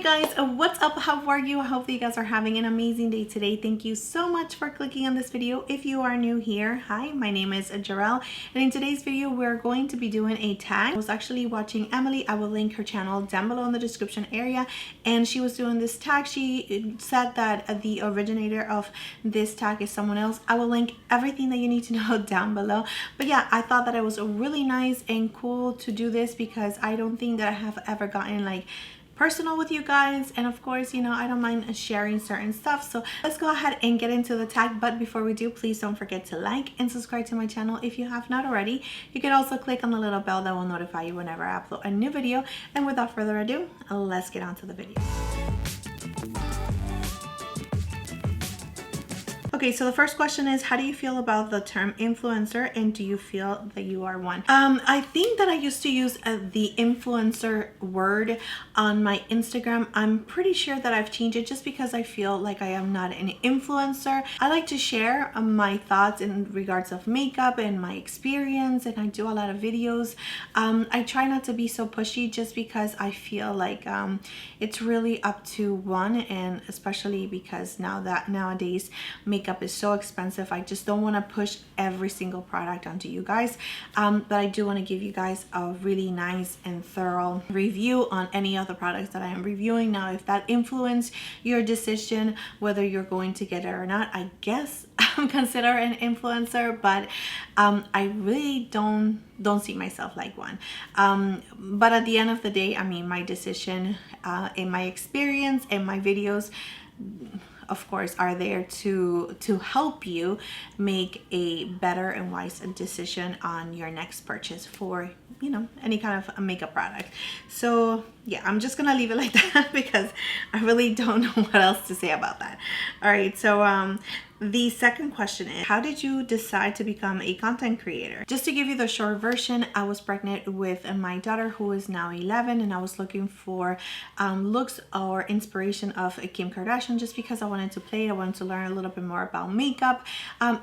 guys, what's up? How are you? I hope that you guys are having an amazing day today. Thank you so much for clicking on this video. If you are new here, hi, my name is Jarrell, and in today's video we're going to be doing a tag. I was actually watching Emily. I will link her channel down below in the description area, and she was doing this tag. She said that the originator of this tag is someone else. I will link everything that you need to know down below. But yeah, I thought that it was really nice and cool to do this because I don't think that I have ever gotten like personal with you guys, and of course, you know, I don't mind sharing certain stuff. So let's go ahead and get into the tag. But before we do, please don't forget to like and subscribe to my channel if you have not already. You can also click on the little bell that will notify you whenever I upload a new video. And without further ado, let's get on to the video. Okay, so the first question is, how do you feel about the term influencer, and do you feel that you are one? I think that I used to use the influencer word on my Instagram. I'm pretty sure that I've changed it just because I feel like I am not an influencer. I like to share my thoughts in regards of makeup and my experience, and I do a lot of videos. I try not to be so pushy just because I feel like it's really up to one, and especially because nowadays makeup is so expensive. I just don't want to push every single product onto you guys, but I do want to give you guys a really nice and thorough review on any of the products that I am reviewing. Now, if that influenced your decision whether you're going to get it or not, I guess I'm considered an influencer, but I really don't see myself like one. But at the end of the day, I mean, my decision in my experience and my videos, of course, are there to help you make a better and wise decision on your next purchase for, you know, any kind of a makeup product. So yeah, I'm just gonna leave it like that because I really don't know what else to say about that. All right, so the second question is, how did you decide to become a content creator? Just to give you the short version, I was pregnant with my daughter, who is now 11, and I was looking for looks or inspiration of Kim Kardashian just because I wanted to play. I wanted to learn a little bit more about makeup.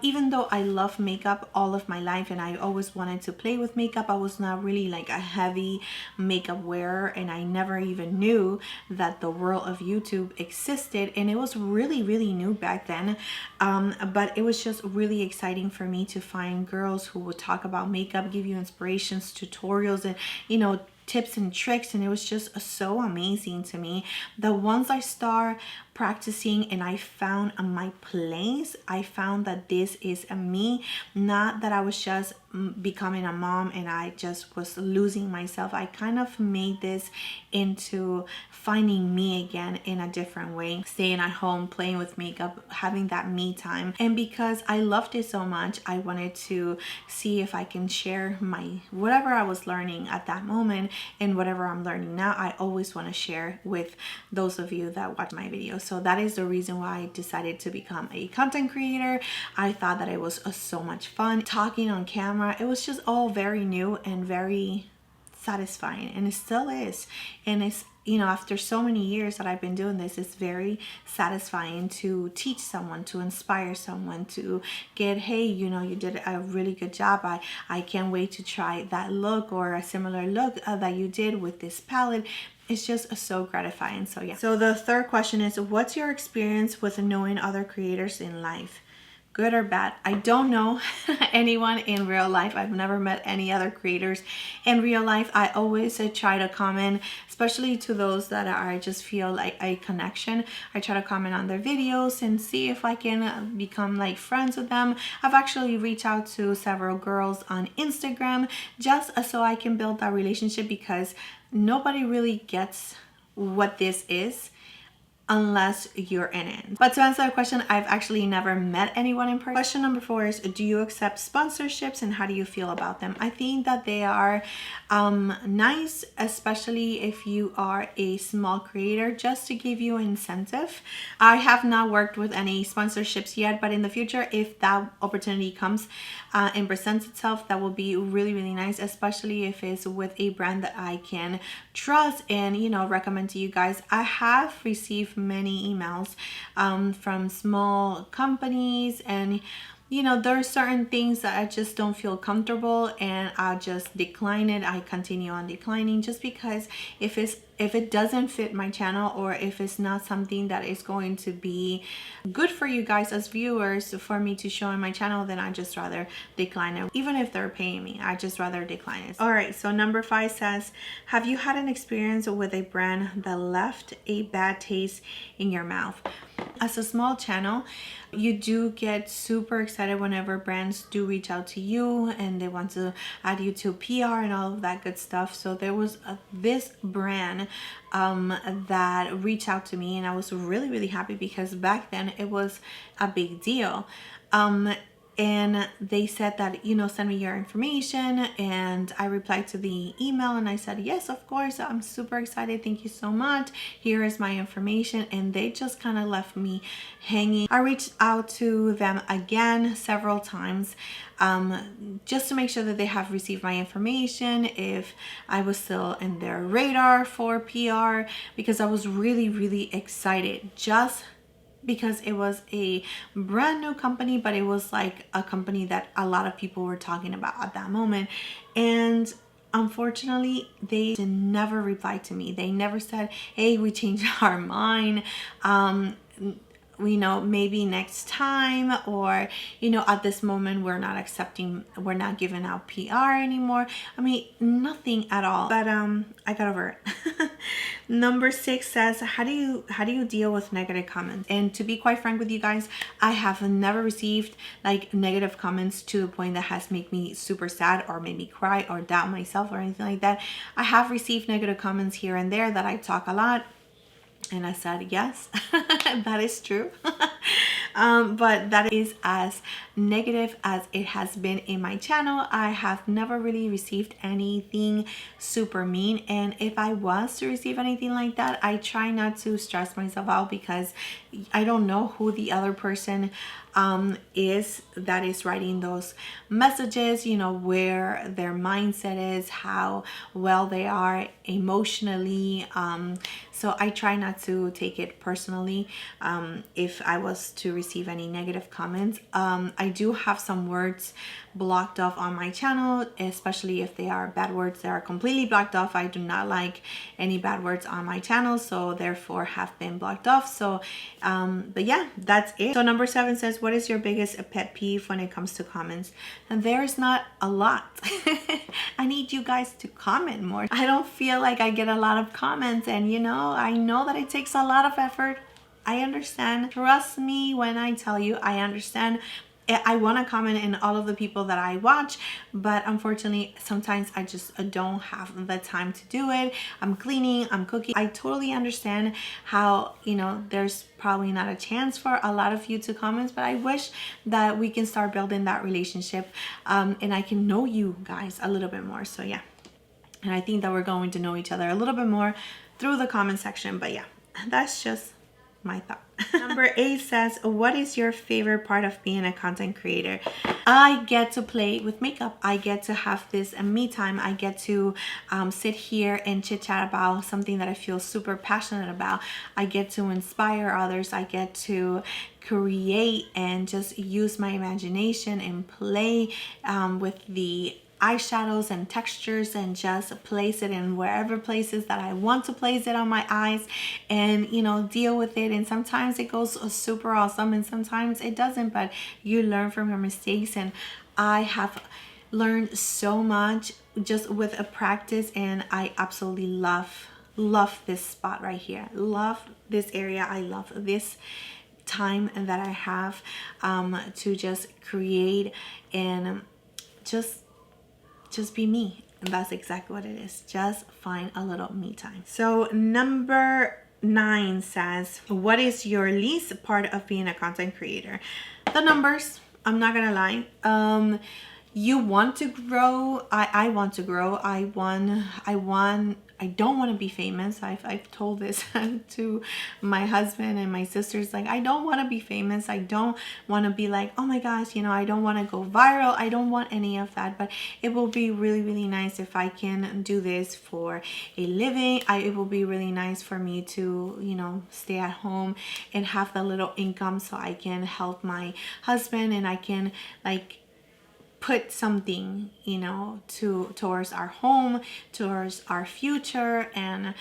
Even though I love makeup all of my life and I always wanted to play with makeup, I was not really like a heavy makeup wearer, and I never even knew that the world of YouTube existed, and it was really new back then. But it was just really exciting for me to find girls who would talk about makeup, give you inspirations, tutorials, and, you know, tips and tricks, and it was just so amazing to me that once I start practicing and I found my place, I found that this is me, not that I was just becoming a mom and I just was losing myself. I kind of made this into finding me again in a different way, staying at home, playing with makeup, having that me time. And because I loved it so much, I wanted to see if I can share my whatever I was learning at that moment and whatever I'm learning now. I always want to share with those of you that watch my videos. So that is the reason why I decided to become a content creator. I thought that it was so much fun talking on camera. It was just all very new and very satisfying, and it still is. And it's, you know, after so many years that I've been doing this, it's very satisfying to teach someone, to inspire someone, to get, hey, you know, you did a really good job. I can't wait to try that look or a similar look that you did with this palette. It's just so gratifying. So yeah. So the third question is, what's your experience with knowing other creators in life? Good or bad? I don't know anyone in real life. I've never met any other creators in real life. I always try to comment, especially to those that I just feel like a connection. I try to comment on their videos and see if I can become like friends with them. I've actually reached out to several girls on Instagram just so I can build that relationship, because nobody really gets what this is unless you're in it. But to answer the question, I've actually never met anyone in person. Question number 4 is, do you accept sponsorships, and how do you feel about them? I think that they are nice, especially if you are a small creator, just to give you incentive. I have not worked with any sponsorships yet, but in the future, if that opportunity comes and presents itself, that will be really nice, especially if it's with a brand that I can trust and, you know, recommend to you guys. I have received many emails from small companies, and you know, there are certain things that I just don't feel comfortable, and I'll just decline it. I continue on declining just because if it's if it doesn't fit my channel, or if it's not something that is going to be good for you guys as viewers for me to show on my channel, then I just rather decline it. Even if they're paying me, I just rather decline it. All right, so number 5 says, have you had an experience with a brand that left a bad taste in your mouth? As a small channel, you do get super excited whenever brands do reach out to you and they want to add you to PR and all of that good stuff. So there was this brand that reached out to me, and I was really happy because back then it was a big deal. And they said that, you know, send me your information, and I replied to the email and I said, yes, of course, I'm super excited, thank you so much, here is my information. And they just kind of left me hanging. I reached out to them again several times, just to make sure that they have received my information, if I was still in their radar for PR, because I was really excited, just because it was a brand new company, but it was like a company that a lot of people were talking about at that moment. And unfortunately, they never replied to me. They never said, hey, we changed our mind, you know, maybe next time, or, you know, at this moment we're not giving out PR anymore. I mean, nothing at all. But I got over it. Number 6 says, how do you deal with negative comments? And to be quite frank with you guys, I have never received like negative comments to the point that has made me super sad or made me cry or doubt myself or anything like that. I have received negative comments here and there that I talk a lot. And I said, yes, that is true. But that is as negative as it has been in my channel. I have never really received anything super mean. And if I was to receive anything like that, I try not to stress myself out, because I don't know who the other person is that is writing those messages, you know, where their mindset is, how well they are emotionally. So I try not to take it personally if I was to receive any negative comments. I do have some words blocked off on my channel, especially if they are bad words. They are completely blocked off. I do not like any bad words on my channel, so therefore have been blocked off. So but yeah, that's it. So number 7 says, what is your biggest pet peeve when it comes to comments? And there's not a lot. I need you guys to comment more. I don't feel like I get a lot of comments, and you know, I know that it takes a lot of effort. I understand. Trust me when I tell you, I understand. I want to comment in all of the people that I watch, but unfortunately sometimes I just don't have the time to do it. I'm cleaning, I'm cooking. I totally understand how, you know, there's probably not a chance for a lot of you to comment, but I wish that we can start building that relationship, and I can know you guys a little bit more. So yeah, and I think that we're going to know each other a little bit more through the comment section. But yeah, that's just my thought. Number 8 says, what is your favorite part of being a content creator? I get to play with makeup. I get to have this me time. I get to sit here and chit chat about something that I feel super passionate about. I get to inspire others. I get to create and just use my imagination and play with the eyeshadows and textures, and just place it in wherever places that I want to place it on my eyes, and you know, deal with it. And sometimes it goes super awesome and sometimes it doesn't, but you learn from your mistakes. And I have learned so much just with a practice, and I absolutely love this spot right here. Love this area. I love this time that I have to just create and just be me. And that's exactly what it is. Just find a little me time. So number 9 says, what is your least part of being a content creator? The numbers. I'm not gonna lie. You want to grow. I want to grow. I don't want to be famous. I've told this to my husband and my sisters. Like, I don't want to be famous. I don't want to be like, oh my gosh, you know, I don't want to go viral. I don't want any of that. But it will be really nice if I can do this for a living. It will be really nice for me to, you know, stay at home and have the little income so I can help my husband, and I can like put something, you know, towards our home, towards our future, and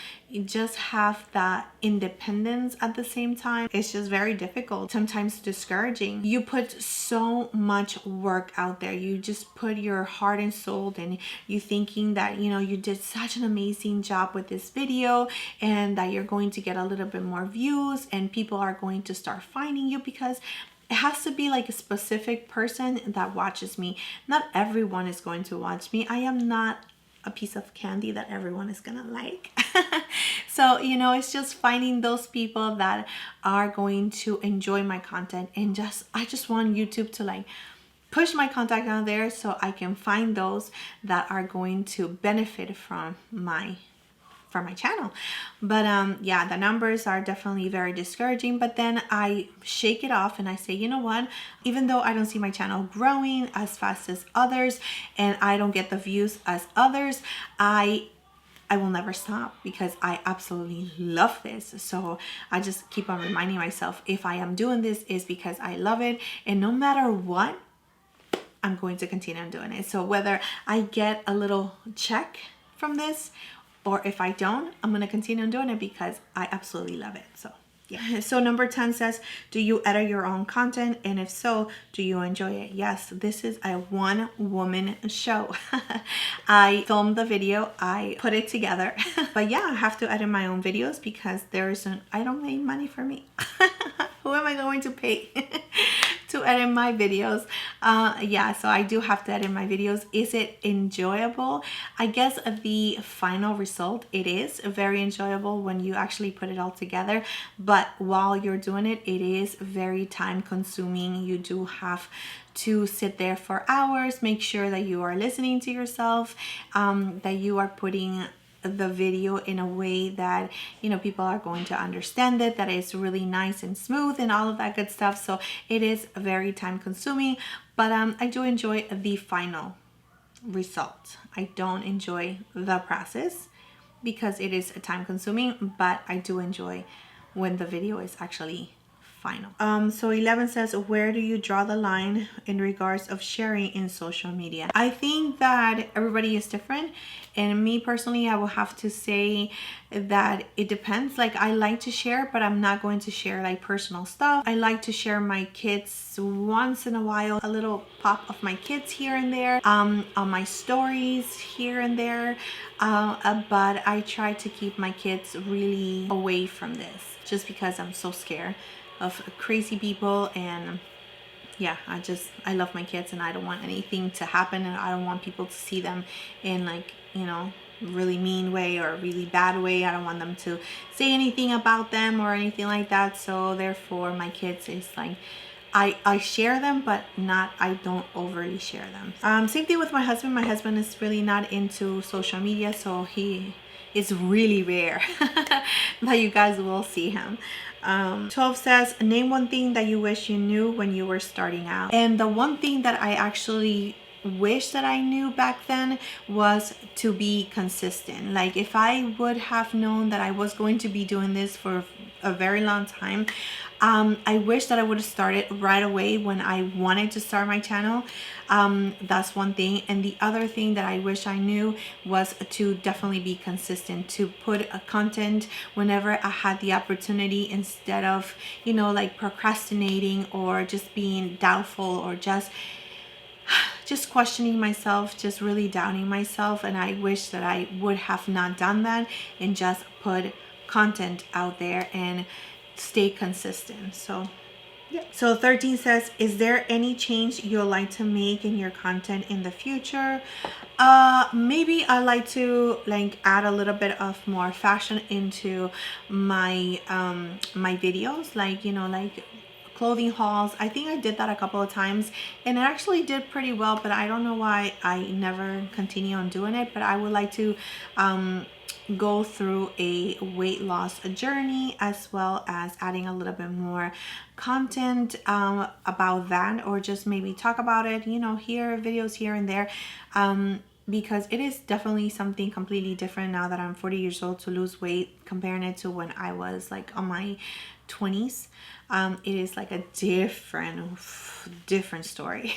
just have that independence at the same time. It's just very difficult, sometimes discouraging. You put so much work out there, you just put your heart and soul, and you thinking that, you know, you did such an amazing job with this video and that you're going to get a little bit more views and people are going to start finding you, because it has to be like a specific person that watches me. Not everyone is going to watch me. I am not a piece of candy that everyone is gonna like. So, you know, it's just finding those people that are going to enjoy my content, and I just want YouTube to like push my content out there so I can find those that are going to benefit from my channel. But yeah, the numbers are definitely very discouraging, but then I shake it off and I say, you know what, even though I don't see my channel growing as fast as others and I don't get the views as others, I will never stop, because I absolutely love this. So I just keep on reminding myself, if I am doing this, is because I love it, and no matter what, I'm going to continue on doing it. So whether I get a little check from this, or if I don't, I'm going to continue on doing it because I absolutely love it. So yeah. So number 10 says, do you edit your own content? And if so, do you enjoy it? Yes, this is a one-woman show. I filmed the video, I put it together. But yeah, I have to edit my own videos because I don't make money for me. Who am I going to pay to edit my videos? Yeah, so I do have to edit my videos. Is it enjoyable? I guess the final result, it is very enjoyable when you actually put it all together. But while you're doing it, it is very time consuming. You do have to sit there for hours, make sure that you are listening to yourself, that you are putting the video in a way that, you know, people are going to understand it, that it's really nice and smooth and all of that good stuff. So it is very time consuming, but I do enjoy the final result. I don't enjoy the process because it is time consuming, but I do enjoy when the video is actually final. So 11 says, where do you draw the line in regards of sharing in social media? I think that everybody is different, and me personally, I will have to say that it depends. Like, I like to share, but I'm not going to share like personal stuff. I like to share my kids once in a while, a little pop of my kids here and there, on my stories here and there, but I try to keep my kids really away from this, just because I'm so scared of crazy people. And yeah, I love my kids and I don't want anything to happen, and I don't want people to see them in like, you know, really mean way or really bad way. I don't want them to say anything about them or anything like that. So therefore my kids is like, I share them, but I don't overly share them. Same thing with my husband. My husband is really not into social media, so it's really rare that you guys will see him. 12 says, name one thing that you wish you knew when you were starting out. And the one thing that I actually wish that I knew back then was to be consistent. Like, if I would have known that I was going to be doing this for a very long time, I wish that I would have started right away when I wanted to start my channel. That's one thing. And the other thing that I wish I knew was to definitely be consistent, to put a content whenever I had the opportunity, instead of, you know, like procrastinating or just being doubtful or just questioning myself, just really doubting myself. And I wish that I would have not done that and just put content out there and stay consistent. So yeah. So 13 says, is there any change you'd like to make in your content in the future? Maybe I like to like add a little bit of more fashion into my my videos, like, you know, like clothing hauls. I think I did that a couple of times and it actually did pretty well, but I don't know why I never continue on doing it. But I would like to go through a weight loss journey, as well as adding a little bit more content about that, or just maybe talk about it, you know, videos here and there. because it is definitely something completely different now that I'm 40 years old to lose weight, comparing it to when I was like on my 20s. It is like a different story.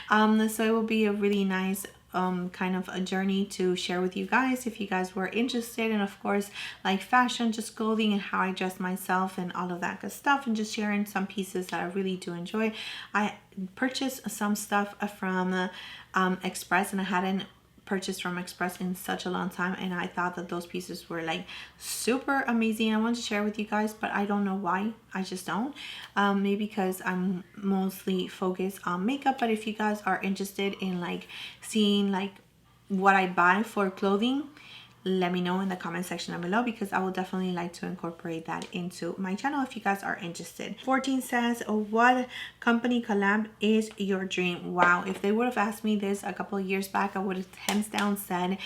So it will be a really nice kind of a journey to share with you guys if you guys were interested, and of course like fashion, just clothing and how I dress myself and all of that good stuff, and just sharing some pieces that I really do enjoy. I purchased some stuff from Express, and I hadn't purchased from Express in such a long time, and I thought that those pieces were like super amazing. I wanted to share with you guys, but I don't know why. I just don't. Maybe because I'm mostly focused on makeup, but if you guys are interested in like seeing like what I buy for clothing, let me know in the comment section down below, because I will definitely like to incorporate that into my channel if you guys are interested. 14 says, what company collab is your dream? Wow, if they would have asked me this a couple of years back, I would have hands down said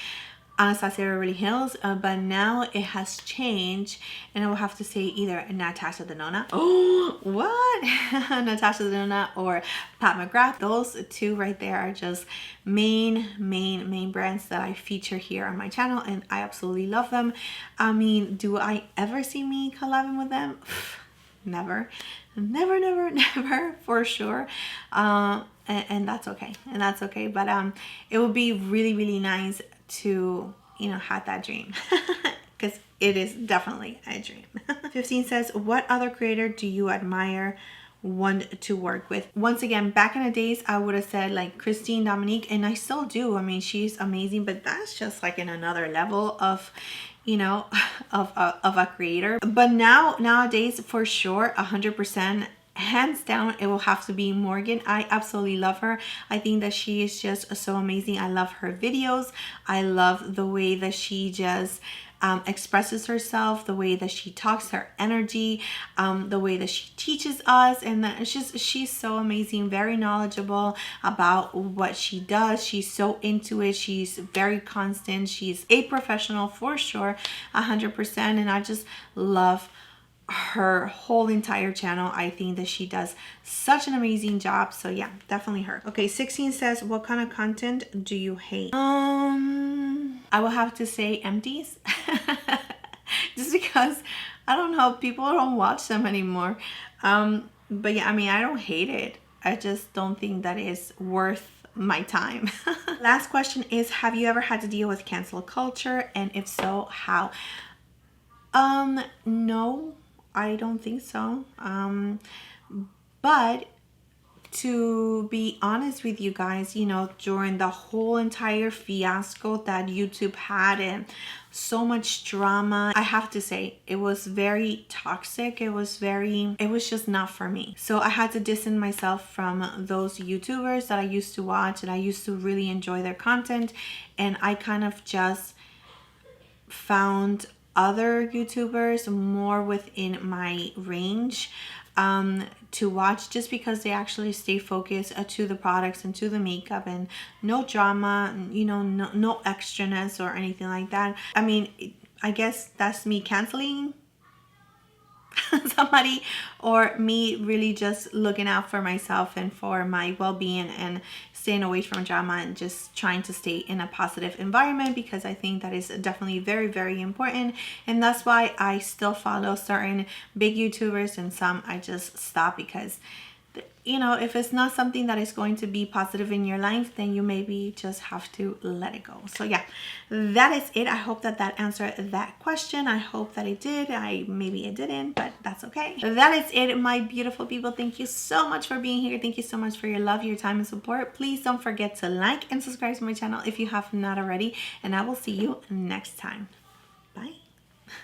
Anastasia Beverly Hills, but now it has changed, and I will have to say either Natasha Denona. Oh, what? Natasha Denona or Pat McGrath. Those two right there are just main brands that I feature here on my channel, and I absolutely love them. I mean, do I ever see me collabing with them? Never, for sure. And that's okay, but it would be really nice to, you know, have that dream, because it is definitely a dream. 15 says, what other creator do you admire, want to work with? Once again, back in the days, I would have said like Christine Dominique, and I still do. I mean, she's amazing, but that's just like in another level of, you know, of a creator. But nowadays, for sure, 100%, hands down, it will have to be Morgan. I absolutely love her. I think that she is just so amazing. I love her videos. I love the way that she just expresses herself, the way that she talks, her energy, the way that she teaches us, and that it's just, she's so amazing, very knowledgeable about what she does. She's so into it. She's very constant. She's a professional for sure, 100%, and I just love her whole entire channel. I think that she does such an amazing job. So yeah, definitely her. Okay, 16 says, what kind of content do you hate? I will have to say empties. Just because I don't know, people don't watch them anymore. But yeah, I mean, I don't hate it. I just don't think that is worth my time. Last question is, have you ever had to deal with cancel culture? And if so, how? No, I don't think so. But to be honest with you guys, you know, during the whole entire fiasco that YouTube had and so much drama, I have to say it was very toxic. It was just not for me. So I had to distance myself from those YouTubers that I used to watch and I used to really enjoy their content, and I kind of just found other YouTubers more within my range to watch, just because they actually stay focused to the products and to the makeup, and no drama, you know, no extraness or anything like that. I mean, I guess that's me canceling somebody, or me really just looking out for myself and for my well-being and staying away from drama and just trying to stay in a positive environment, because I think that is definitely very important. And that's why I still follow certain big YouTubers, and some I just stop, because you know, if it's not something that is going to be positive in your life, then you maybe just have to let it go. So yeah, that is it. I hope that that answered that question. I hope that it did. Maybe it didn't, but that's okay. That is it, my beautiful people. Thank you so much for being here. Thank you so much for your love, your time, and support. Please don't forget to like and subscribe to my channel if you have not already, and I will see you next time.